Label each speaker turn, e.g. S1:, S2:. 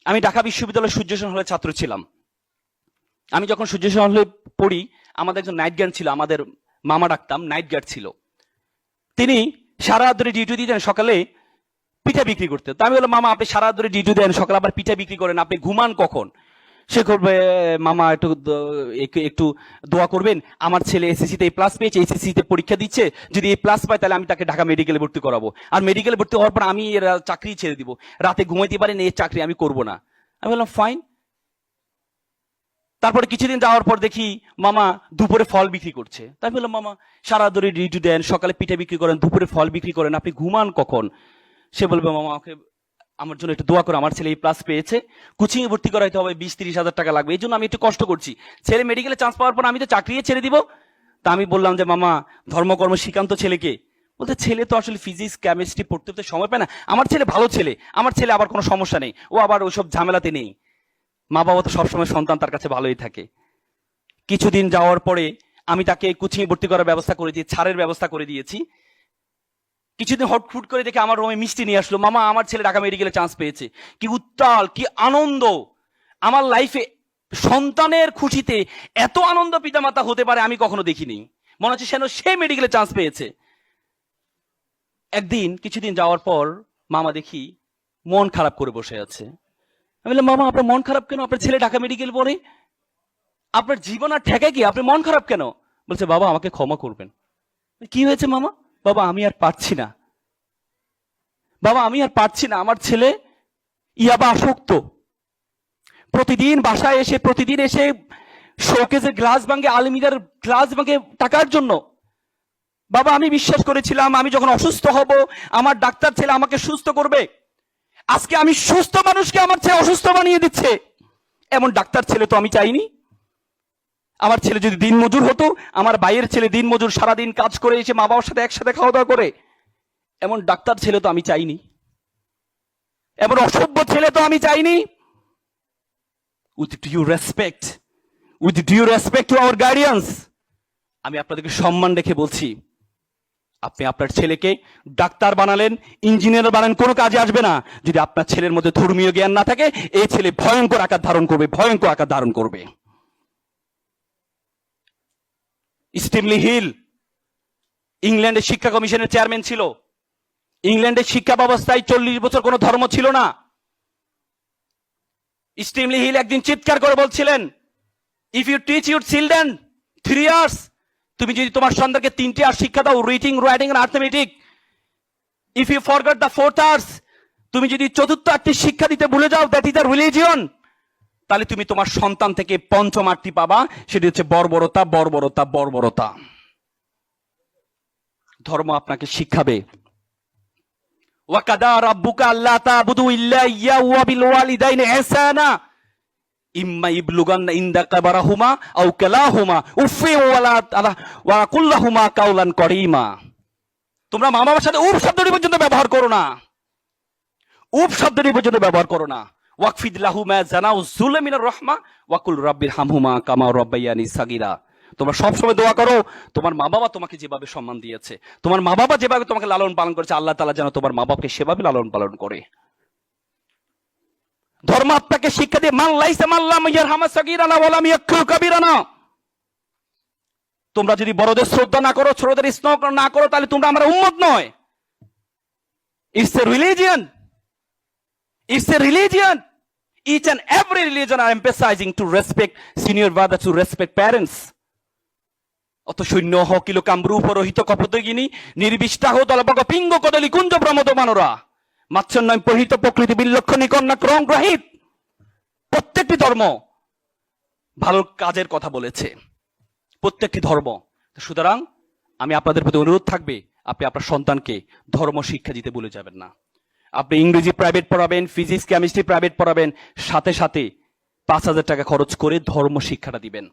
S1: আমি ঢাকা বিশ্ববিদ্যালয়ের সূর্যসেন হলে ছাত্র ছিলাম। আমি যখন সূর্যসেন হলে পড়ি, আমাদের একজন নাইট গার্ড ছিল, আমাদের মামা ডাকতাম, নাইট গার্ড ছিল। তিনি সারা রাত ধরে ডিউটি দিতেন, সকালে পিঠা বিক্রি করতে। তো আমি বললাম, মামা আপনি সারা রাত ধরে ডিউটি দেন, সকালে আবার পিঠা বিক্রি করেন, আপনি ঘুমান কখন? সে করবে, মামা একটু একটু দোয়া করবেন, আমার ছেলে এসএসসি তে প্লাস পেয়েছে, এসএসসি তে পরীক্ষা দিচ্ছে, যদি এই প্লাস পায় তাহলে আমি তাকে ঢাকা মেডিকেলে ভর্তি করাবো, আর মেডিকেলে ভর্তি হওয়ার পর আমি এর চাকরি ছেড়ে দিব, রাতে ঘুমাইতে পারেন, এই চাকরি আমি করব না। আমি বললাম ফাইন। তারপরে কিছুদিন যাওয়ার পর দেখি মামা দুপুরে ফল বিক্রি করছে। তাই বললাম, মামা সারা ধরে ডিউটি দেন, সকালে পিঠা বিক্রি করেন, দুপুরে ফল বিক্রি করেন, আপনি ঘুমান কখন? সে বলবে, মামা আমাকে আমার জন্য একটু দোয়া করো, আমার ছেলে এই প্লাস পেয়েছে, কোচিং এ ভর্তি করাইতে হবে, 20-30 হাজার টাকা লাগবে, এই জন্য আমি একটু কষ্ট করছি, ছেলে মেডিকেলে চান্স পাওয়ার পর আমি তো চাকরি ছেড়ে দিব। তা আমি বললাম যে, মামা ধর্মকর্ম শিখান্ত ছেলেকে। বলতে, ছেলে তো আসলে ফিজিক্স কেমিস্ট্রি পড়তে তো সময় পায় না, আমার ছেলে ভালো ছেলে, আমার ছেলে আবার কোনো সমস্যা নেই, ও আবার ওইসব ঝামেলাতে নেই। মা বাবা তো সবসময় সন্তান তার কাছে ভালোই থাকে। কিছুদিন যাওয়ার পরে আমি তাকে কোচিং এ ভর্তি করার ব্যবস্থা করে দিয়েছি, ছাড়ের ব্যবস্থা করে দিয়েছি। কিছুদিন হটফুট করে দেখে আমার রুমে মিষ্টি নিয়ে আসলো, মামা আমার ছেলে ঢাকা মেডিকেলে চান্স পেয়েছে। কি উত্তাল, কি আনন্দ! আমার লাইফে সন্তানের খুশিতে এত আনন্দ পিতামাতা হতে পারে আমি কখনো দেখিনি। মনে হচ্ছে সে মেডিকেলে চান্স পেয়েছে। একদিন কিছুদিন যাওয়ার পর মামা দেখি মন খারাপ করে বসে আছে। আমি বললাম, মামা আপনার মন খারাপ কেন? আপনার ছেলে ঢাকা মেডিকেল পড়ে, আপনার জীবন আর ঠেকায় কি, আপনি মন খারাপ কেন? বলছে, বাবা আমাকে ক্ষমা করবেন। কি হয়েছে মামা? বাবা আমি আর পারছি না, বাবা আমি আর পারছি না, আমার ছেলে ইয়াবা আসক্ত, প্রতিদিন বাসায় এসে শোকেজের গ্লাস ভাঙে, আলমিরার গ্লাস ভাঙে টাকার জন্য। বাবা আমি বিশ্বাস করেছিলাম আমি যখন অসুস্থ হব আমার ডাক্তার ছেলে আমাকে সুস্থ করবে, আজকে আমি সুস্থ মানুষকে আমার ছেলে অসুস্থ বানিয়ে দিচ্ছে। এমন ডাক্তার ছেলে তো আমি চাইনি। আমার ছেলে যদি দিন মজুর হতো, আমার ভাইয়ের ছেলে দিন মজুর, সারাদিন কাজ করে এসে মা বাবার সাথে একসাথে খাওয়া দাওয়া করে, এমন ডাক্তার ছেলে তো আমি চাইনি, এমন অসভ্য ছেলে তো আমি চাইনি। With due respect to our guardians, আমি আপনাদেরকে সম্মান রেখে বলছি, আপনি আপনার ছেলেকে ডাক্তার বানালেন, ইঞ্জিনিয়ার বানালেন, কোনো কাজে আসবে না যদি আপনার ছেলের মধ্যে ধর্মীয় জ্ঞান না থাকে। এই ছেলে ভয়ঙ্কর আকার ধারণ করবে, ভয়ঙ্কর আকার ধারণ করবে। স্টিমলি হিল ইংল্যান্ডের শিক্ষা কমিশনের চেয়ারম্যান ছিল। ইংল্যান্ডের শিক্ষা ব্যবস্থায় 40 বছর কোনো ধর্ম ছিল না। স্টিমলি হিল একদিন চিৎকার করে বলছিলেন, if you teach your children 3 years, তুমি যদি তোমার সন্তানকে 3টি আর শিক্ষা দাও, রিডিং, রাইটিং আর arithmetic, if you forgot the 4th arts, তুমি যদি চতুর্থ আর্টটি শিক্ষা দিতে ভুলে যাও, দ্যাট ইজ দ্য রিলিজিয়ন, তাহলে তুমি তোমার সন্তান থেকে পঞ্চম আর্টটি পাবা, সেটি হচ্ছে বর্বরতা, বর্বরতা, বর্বরতা। ধর্ম আপনাকে শিখাবে। ওয়াকাদা রাব্বুকা আল্লা তা'বুদু ইল্লা ইয়াহু ওয়া বিল ওয়ালিদাইনি ইহসানা ইম্মা ইবলুগান্না ইনদাকা বারাহুমা আও কালাহুমা উফি ওয়া কুল্লাহুমা কাওলান করিমা। তোমরা মা বাবার সাথে উফ শব্দটি পর্যন্ত ব্যবহার করো না, উফ শব্দটি পর্যন্ত ব্যবহার করো না। ওয়াকফিদ লাহুমা জানাউ যুলা মিনার রাহমা ওয়া কুল রাব্বিরহামহুমা কামা রাব্বায়ানি সাগীরা। তোমরা সবসময় দোয়া করো, তোমার মা বাবা তোমাকে যেভাবে সম্মান দিয়েছে, তোমার মা বাবা যেভাবে তোমাকে লালন পালন করেছে, আল্লাহ তাআলা যেন তোমার মা বাবাকে সেভাবে লালন পালন করে। ধর্ম আপনাকে শিক্ষা দিয়ে, মান লাইসা মাল্লাম ইয়ারহামা সাগীরানা ওয়া লাম ইয়াকফির কাবীরানা। তোমরা যদি বড়দের শ্রদ্ধা না করো, ছোটদের স্নেহ না করো, তাহলে তোমরা আমার উম্মত নয়। It's a religion, it's a religion. Each and every religion are emphasizing to respect senior brothers, to respect parents. অত সৈন্য হকিল কামরূপ রহিত কপতগিনী নির্বিষ্টাহ দলবগ পিঙ্গ কদলি কুঞ্জ প্রমোদ মানরা মাচ্ছন্নয় পহিত প্রকৃতি বিলক্ষণী কন্যা ক্রম গ্রহিত। প্রত্যেকটি ধর্ম ভালো কাজের কথা বলেছে, প্রত্যেকটি ধর্ম। সুতরাং আমি আপনাদের প্রতি অনুরোধ থাকবে, আপনি আপনার সন্তানকে ধর্ম শিক্ষা দিতে ভুলে যাবেন না। আপনি ইংরেজি প্রাইভেট পড়াবেন, ফিজিক্স কেমিস্ট্রি প্রাইভেট পড়াবেন, সাথে সাথে 5,000 টাকা খরচ করে ধর্ম শিক্ষাটা দিবেন।